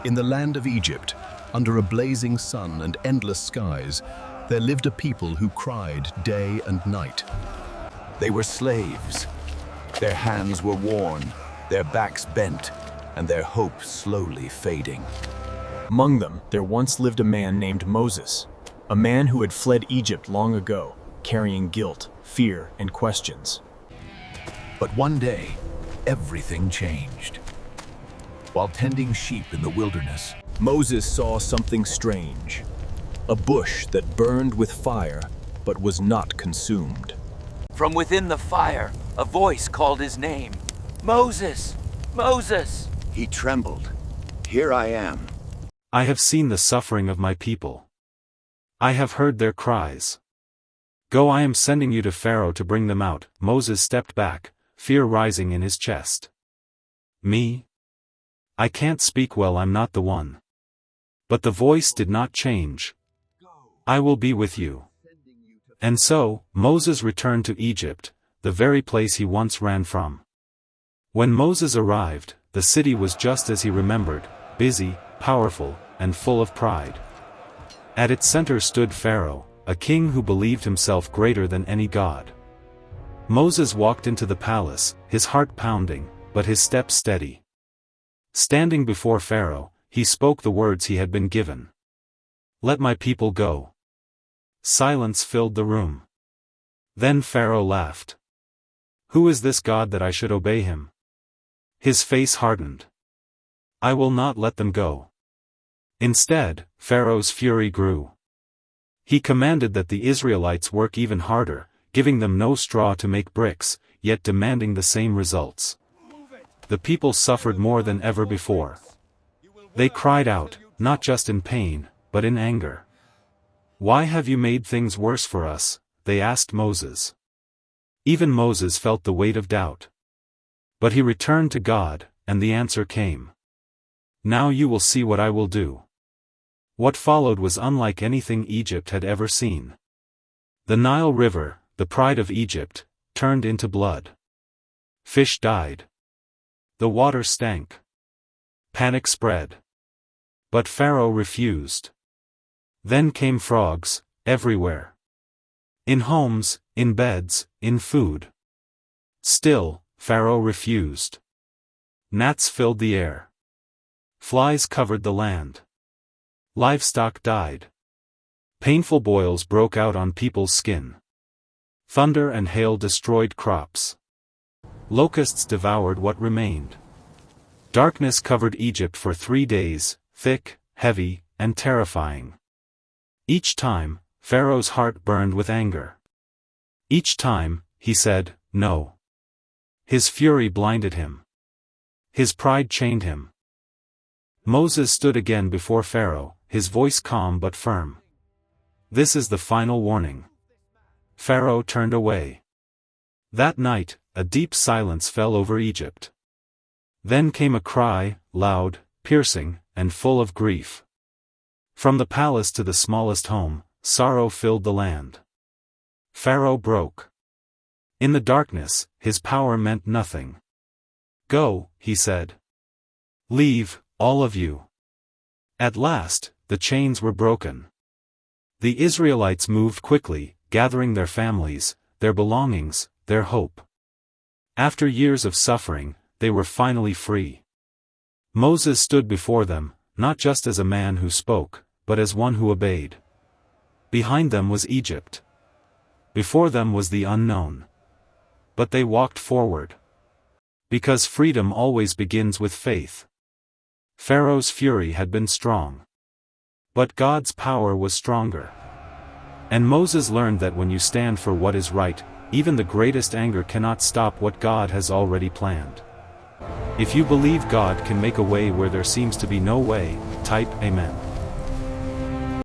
In the land of Egypt, under a blazing sun and endless skies, there lived a people who cried day and night. They were slaves. Their hands were worn, their backs bent, and their hope slowly fading. Among them, there once lived a man named Moses, a man who had fled Egypt long ago, carrying guilt, fear, and questions. But one day, everything changed. While tending sheep in the wilderness, Moses saw something strange, a bush that burned with fire but was not consumed. From within the fire, a voice called his name. Moses! Moses! he trembled. "Here I am." I have seen the suffering of my people. I have heard their cries. Go, I am sending you to Pharaoh to bring them out. Moses stepped back, fear rising in his chest. Me? I can't speak well, I'm not the one. But the voice did not change. I will be with you. And so, Moses returned to Egypt, the very place he once ran from. When Moses arrived, the city was just as he remembered, busy, powerful, and full of pride. At its center stood Pharaoh, a king who believed himself greater than any god. Moses walked into the palace, his heart pounding, but his steps steady. Standing before Pharaoh, he spoke the words he had been given. Let my people go. Silence filled the room. Then Pharaoh laughed. Who is this God that I should obey him? His face hardened. I will not let them go. Instead, Pharaoh's fury grew. He commanded that the Israelites work even harder, giving them no straw to make bricks, yet demanding the same results. The people suffered more than ever before. They cried out, not just in pain, but in anger. Why have you made things worse for us? They asked Moses. Even Moses felt the weight of doubt. But he returned to God, and the answer came. Now you will see what I will do. What followed was unlike anything Egypt had ever seen. The Nile River, the pride of Egypt, turned into blood. Fish died. The water stank. Panic spread. But Pharaoh refused. Then came frogs, everywhere. In homes, in beds, in food. Still, Pharaoh refused. Gnats filled the air. Flies covered the land. Livestock died. Painful boils broke out on people's skin. Thunder and hail destroyed crops. Locusts devoured what remained. Darkness covered Egypt for 3 days, thick, heavy, and terrifying. Each time, Pharaoh's heart burned with anger. Each time, he said, no. His fury blinded him. His pride chained him. Moses stood again before Pharaoh, his voice calm but firm. This is the final warning. Pharaoh turned away. That night, a deep silence fell over Egypt. Then came a cry, loud, piercing, and full of grief. From the palace to the smallest home, sorrow filled the land. Pharaoh broke. In the darkness, his power meant nothing. Go, he said. Leave, all of you. At last, the chains were broken. The Israelites moved quickly, gathering their families, their belongings, their hope. After years of suffering, they were finally free. Moses stood before them, not just as a man who spoke, but as one who obeyed. Behind them was Egypt. Before them was the unknown. But they walked forward. Because freedom always begins with faith. Pharaoh's fury had been strong. But God's power was stronger. And Moses learned that when you stand for what is right, even the greatest anger cannot stop what God has already planned. If you believe God can make a way where there seems to be no way, type Amen.